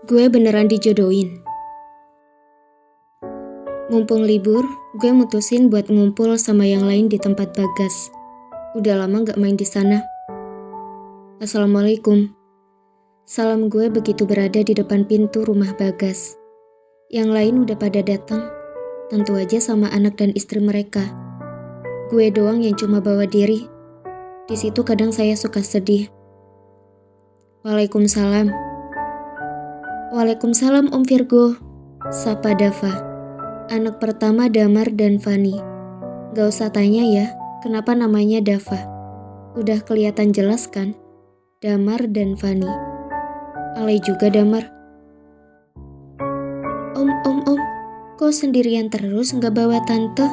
Gue beneran dijodohin. Mumpung libur, gue mutusin buat ngumpul sama yang lain di tempat Bagas. Udah lama gak main di sana. Assalamualaikum. Salam gue begitu berada di depan pintu rumah Bagas. Yang lain udah pada datang, tentu aja sama anak dan istri mereka. Gue doang yang cuma bawa diri. Di situ kadang saya suka sedih. Waalaikumsalam. Waalaikumsalam Om Virgo. Sapa Dava, anak pertama Damar dan Fani. Gak usah tanya ya, kenapa namanya Dava. Udah kelihatan jelas kan? Damar dan Fani. Alay juga Damar. Om, kok sendirian terus gak bawa tante?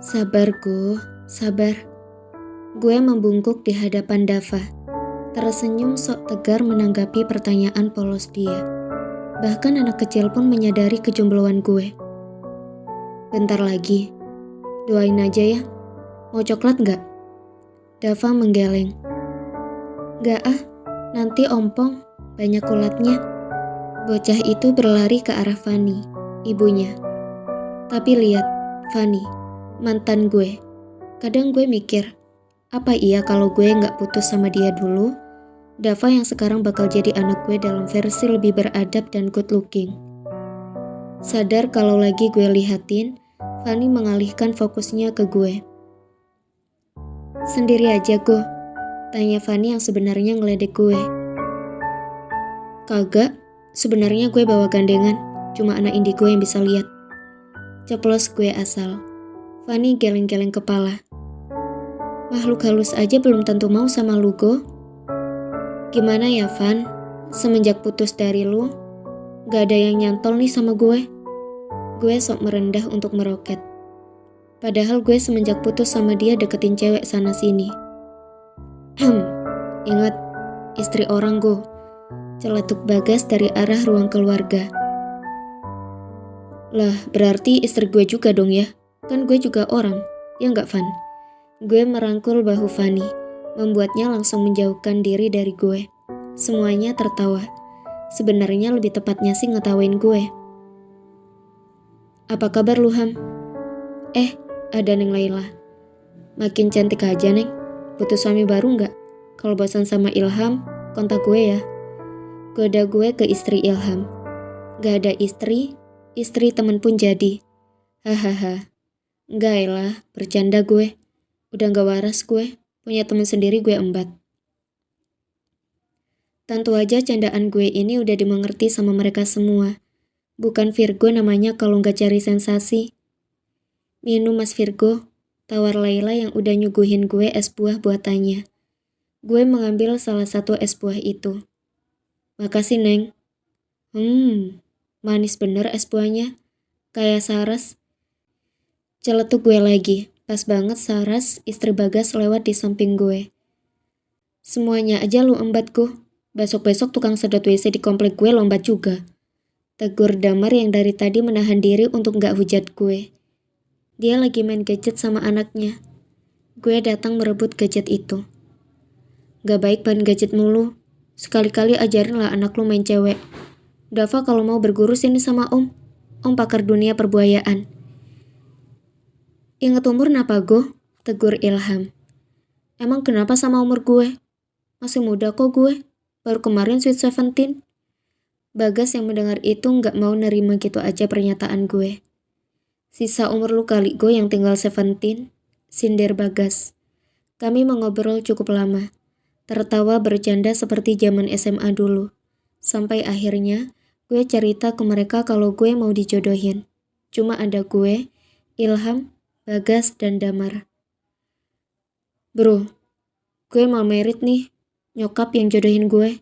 Sabar Go, sabar. Gue membungkuk di hadapan Dava. Tersenyum sok tegar menanggapi pertanyaan polos dia. Bahkan anak kecil pun menyadari kejombloan gue. Bentar lagi, doain aja ya. Mau coklat gak? Dava menggeleng. Gak ah, nanti ompong, banyak ulatnya. Bocah itu berlari ke arah Fani, ibunya. Tapi lihat, Fani, mantan gue. Kadang gue mikir, apa iya kalau gue gak putus sama dia dulu, Dava yang sekarang bakal jadi anak gue dalam versi lebih beradab dan good looking. Sadar kalau lagi gue lihatin, Fani mengalihkan fokusnya ke gue. Sendiri aja Go, tanya Fani yang sebenarnya ngeledek gue. Kagak, sebenarnya gue bawa gandengan, cuma anak indigo yang bisa lihat. Ceplos gue asal. Fani geleng-geleng kepala. Makhluk halus aja belum tentu mau sama lu Go. Gimana ya Van, semenjak putus dari lu, gak ada yang nyantol nih sama gue. Gue sok merendah untuk meroket. Padahal gue semenjak putus sama dia deketin cewek sana sini. Ingat, istri orang Go. Celetuk Bagas dari arah ruang keluarga. Lah, berarti istri gue juga dong ya? Kan gue juga orang, ya nggak Van? Gue merangkul bahu Fani, membuatnya langsung menjauhkan diri dari gue. Semuanya tertawa. Sebenarnya lebih tepatnya sih ngetawain gue. Apa kabar lu Ham? Ada Neng Laila. Makin cantik aja Neng. Butuh suami baru nggak? Kalau bosan sama Ilham, kontak gue ya. Goda gue ke istri Ilham. Gak ada istri temen pun jadi. Hahaha. Enggak lah, bercanda gue. Udah gak waras gue, punya temen sendiri gue embat. Tentu aja candaan gue ini udah dimengerti sama mereka semua. Bukan Virgo namanya kalau gak cari sensasi. Minum Mas Virgo, tawar Laila yang udah nyuguhin gue es buah buatannya. Gue mengambil salah satu es buah itu. Makasih Neng. Manis bener es buahnya. Kayak Saras. Celetuk gue lagi. Pas banget Saras, istri Bagas lewat di samping gue. Semuanya aja lu embat Go. Besok-besok tukang sedot WC di komplek gue lombat juga. Tegur Damar yang dari tadi menahan diri untuk gak hujat gue. Dia lagi main gadget sama anaknya. Gue datang merebut gadget itu. Gak baik main gadget mulu. Sekali-kali ajarin lah anak lu main cewek. Dava kalau mau berguru sini sama Om. Om pakar dunia perbuayaan. Ingat umur napa Go? Tegur Ilham. Emang kenapa sama umur gue? Masih muda kok gue. Baru kemarin sweet 17. Bagas yang mendengar itu gak mau nerima gitu aja pernyataan gue. Sisa umur lu kali Go yang tinggal 17. Sindir Bagas. Kami mengobrol cukup lama. Tertawa bercanda seperti zaman SMA dulu. Sampai akhirnya gue cerita ke mereka kalau gue mau dijodohin. Cuma ada gue, Ilham, Bagas, dan Damar. Bro, gue mau merit nih. Nyokap yang jodohin gue.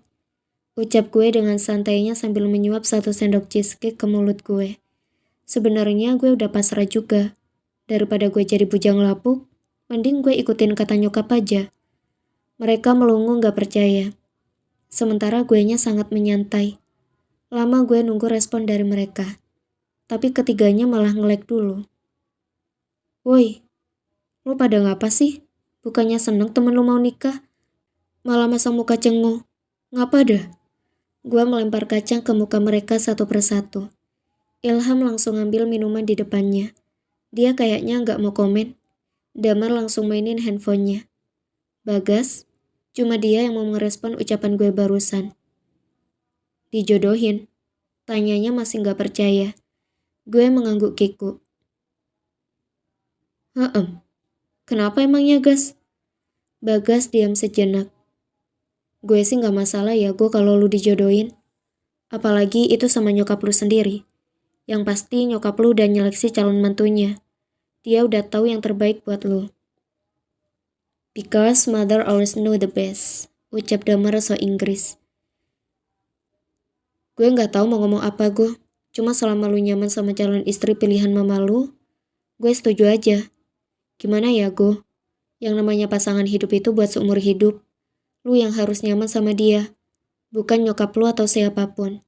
Ucap gue dengan santainya sambil menyuap 1 sendok cheesecake ke mulut gue. Sebenarnya gue udah pasrah juga. Daripada gue jadi bujang lapuk, mending gue ikutin kata nyokap aja. Mereka melongo gak percaya. Sementara guenya sangat menyantai. Lama gue nunggu respon dari mereka. Tapi ketiganya malah ngelek dulu. Woi, lu pada ngapa sih? Bukannya seneng temen lu mau nikah? Malah masang muka cengo. Ngapa dah? Gue melempar kacang ke muka mereka satu persatu. Ilham langsung ambil minuman di depannya. Dia kayaknya nggak mau komen. Damar langsung mainin handphonenya. Bagas, cuma dia yang mau merespon ucapan gue barusan. Dijodohin? Tanyanya masih nggak percaya. Gue mengangguk kiku. Kenapa emangnya, Gas? Bagas diam sejenak. Gue sih nggak masalah ya gue kalau lu dijodohin. Apalagi itu sama nyokap lu sendiri. Yang pasti nyokap lu udah nyeleksi calon mantunya. Dia udah tahu yang terbaik buat lu. Because mother always know the best, ucap Damar so Inggris. Gue nggak tahu mau ngomong apa gue. Cuma selama lu nyaman sama calon istri pilihan mama lu, gue setuju aja. Gimana ya gue? Yang namanya pasangan hidup itu buat seumur hidup. Lu yang harus nyaman sama dia, bukan nyokap lu atau siapapun.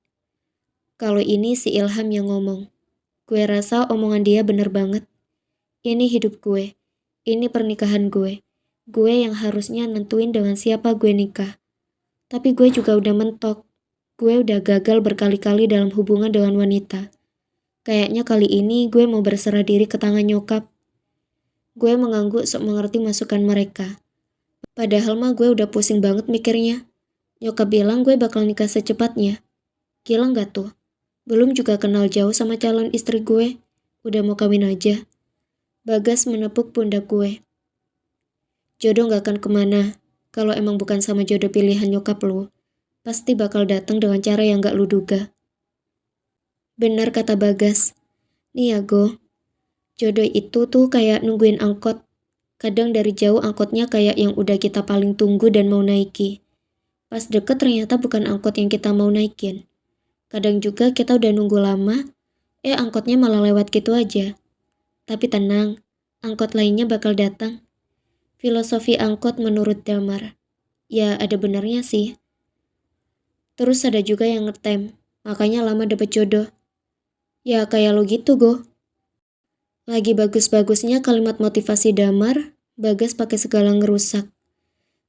Kalau ini si Ilham yang ngomong. Gue rasa omongan dia bener banget. Ini hidup gue. Ini pernikahan gue. Gue yang harusnya nentuin dengan siapa gue nikah. Tapi gue juga udah mentok. Gue udah gagal berkali-kali dalam hubungan dengan wanita. Kayaknya kali ini gue mau berserah diri ke tangan nyokap. Gue mengangguk sok mengerti masukan mereka. Padahal mah gue udah pusing banget mikirnya. Nyokap bilang gue bakal nikah secepatnya. Gila gak tuh? Belum juga kenal jauh sama calon istri gue. Udah mau kawin aja. Bagas menepuk pundak gue. Jodoh gak akan kemana. Kalau emang bukan sama jodoh pilihan nyokap lu, pasti bakal datang dengan cara yang gak lu duga. Benar kata Bagas. Nih ya Go, jodoh itu tuh kayak nungguin angkot. Kadang dari jauh angkotnya kayak yang udah kita paling tunggu dan mau naiki. Pas deket ternyata bukan angkot yang kita mau naikin. Kadang juga kita udah nunggu lama, angkotnya malah lewat gitu aja. Tapi tenang, angkot lainnya bakal datang. Filosofi angkot menurut Damar. Ya ada benernya sih. Terus ada juga yang ngetem, makanya lama dapet jodoh. Ya kayak lo gitu Go. Lagi bagus-bagusnya kalimat motivasi Damar, Bagas pakai segala ngerusak.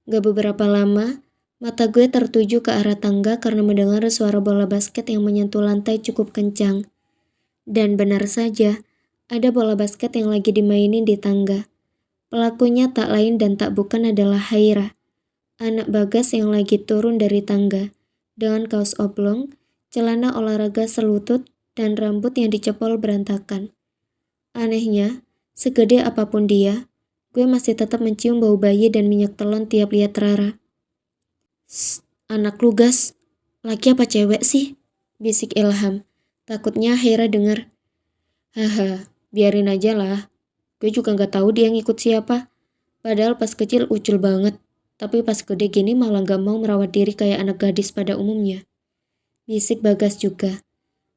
Gak beberapa lama, mata gue tertuju ke arah tangga karena mendengar suara bola basket yang menyentuh lantai cukup kencang. Dan benar saja, ada bola basket yang lagi dimainin di tangga. Pelakunya tak lain dan tak bukan adalah Haira, anak Bagas yang lagi turun dari tangga, dengan kaos oblong, celana olahraga selutut, dan rambut yang dicepol berantakan. Anehnya, segede apapun dia, gue masih tetap mencium bau bayi dan minyak telon tiap lihat Rara. Anak lu Gas, laki apa cewek sih? Bisik Ilham, takutnya Haira dengar. Haha, biarin aja lah. Gue juga gak tahu dia ngikut siapa. Padahal pas kecil ucul banget. Tapi pas gede gini malah gak mau merawat diri kayak anak gadis pada umumnya. Bisik Bagas juga.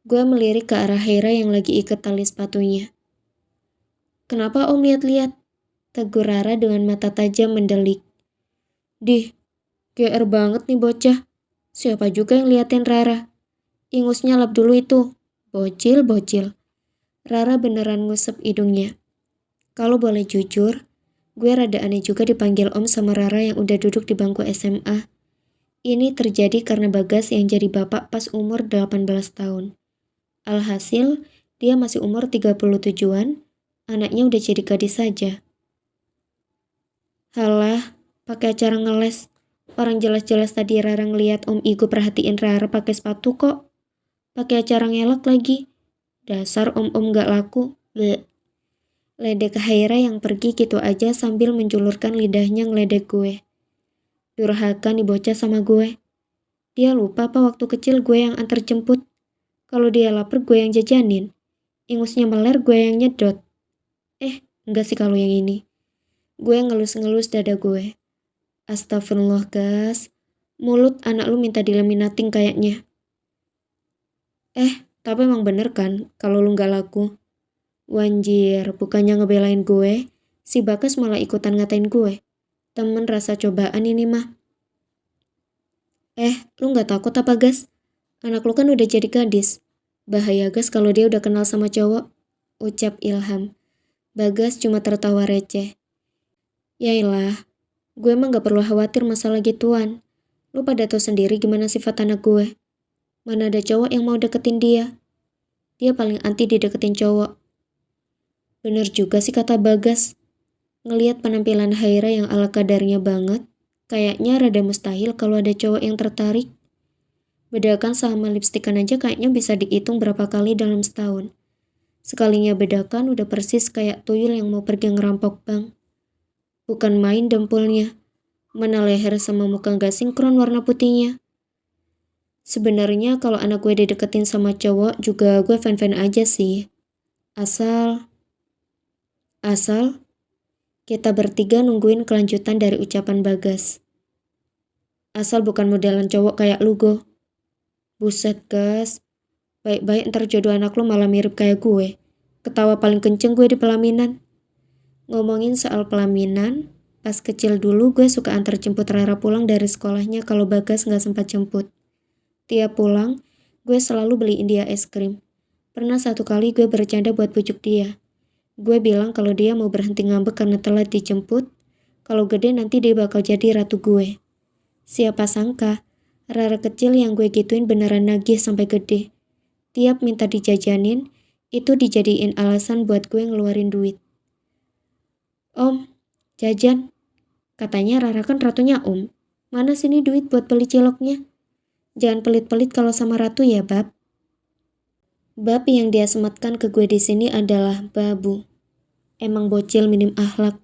Gue melirik ke arah Hera yang lagi ikat tali sepatunya. Kenapa om lihat-lihat? Tegur Rara dengan mata tajam mendelik. Dih, GR banget nih bocah. Siapa juga yang liatin Rara? Ingusnya lap dulu itu. Bocil. Rara beneran ngusap hidungnya. Kalau boleh jujur, gue rada aneh juga dipanggil om sama Rara yang udah duduk di bangku SMA. Ini terjadi karena Bagas yang jadi bapak pas umur 18 tahun. Alhasil, dia masih umur 37-an, anaknya udah jadi gadis saja. Halah, pakai acara ngeles. Orang jelas-jelas tadi Rara ngeliat om Igo perhatiin Rara pakai sepatu kok. Pakai acara ngelak lagi. Dasar om-om gak laku. Bleh. Ledek Haira yang pergi gitu aja sambil menjulurkan lidahnya ngeledek gue. Durhaka nih bocah sama gue. Dia lupa apa waktu kecil gue yang antar jemput. Kalau dia lapar gue yang jajanin. Ingusnya meler gue yang nyedot. Enggak sih kalau yang ini. Gue ngelus-ngelus dada gue. Astagfirullah Gas. Mulut anak lu minta dilaminating kayaknya. Tapi emang bener kan kalau lu gak laku. Wanjir, bukannya ngebelain gue, si Bagas malah ikutan ngatain gue. Temen rasa cobaan ini mah. Lu gak takut apa Gas? Anak lu kan udah jadi gadis. Bahaya Gas kalau dia udah kenal sama cowok, ucap Ilham. Bagas cuma tertawa receh. Yailah, gue emang gak perlu khawatir masalah gituan. Lu pada tahu sendiri gimana sifat anak gue. Mana ada cowok yang mau deketin dia. Dia paling anti dideketin cowok. Bener juga sih kata Bagas. Ngeliat penampilan Haira yang ala kadarnya banget, kayaknya rada mustahil kalau ada cowok yang tertarik. Bedakan sama lipstikan aja kayaknya bisa dihitung berapa kali dalam setahun. Sekalinya bedakan udah persis kayak tuyul yang mau pergi ngerampok bank. Bukan main dempulnya, mana leher sama muka gak sinkron warna putihnya. Sebenarnya kalau anak gue dideketin sama cowok juga gue fan-fan aja sih. Asal kita bertiga nungguin kelanjutan dari ucapan Bagas. Asal bukan modelan cowok kayak lu, Go. Buset, Gas. Baik-baik ntar jodoh anak lu malah mirip kayak gue. Ketawa paling kenceng gue di pelaminan. Ngomongin soal pelaminan, pas kecil dulu gue suka antar jemput Rara pulang dari sekolahnya kalau Bagas gak sempat jemput. Tiap pulang, gue selalu beliin dia es krim. Pernah satu kali gue bercanda buat pujuk dia. Gue bilang kalau dia mau berhenti ngambek karena telat dijemput, kalau gede nanti dia bakal jadi ratu gue. Siapa sangka, Rara kecil yang gue gituin beneran nagih sampai gede. Tiap minta dijajanin, itu dijadiin alasan buat gue ngeluarin duit. Om, jajan. Katanya Rara kan ratunya om. Mana sini duit buat beli ciloknya? Jangan pelit-pelit kalau sama ratu ya, Bab. Bab yang dia sematkan ke gue di sini adalah babu. Emang bocil minim akhlak.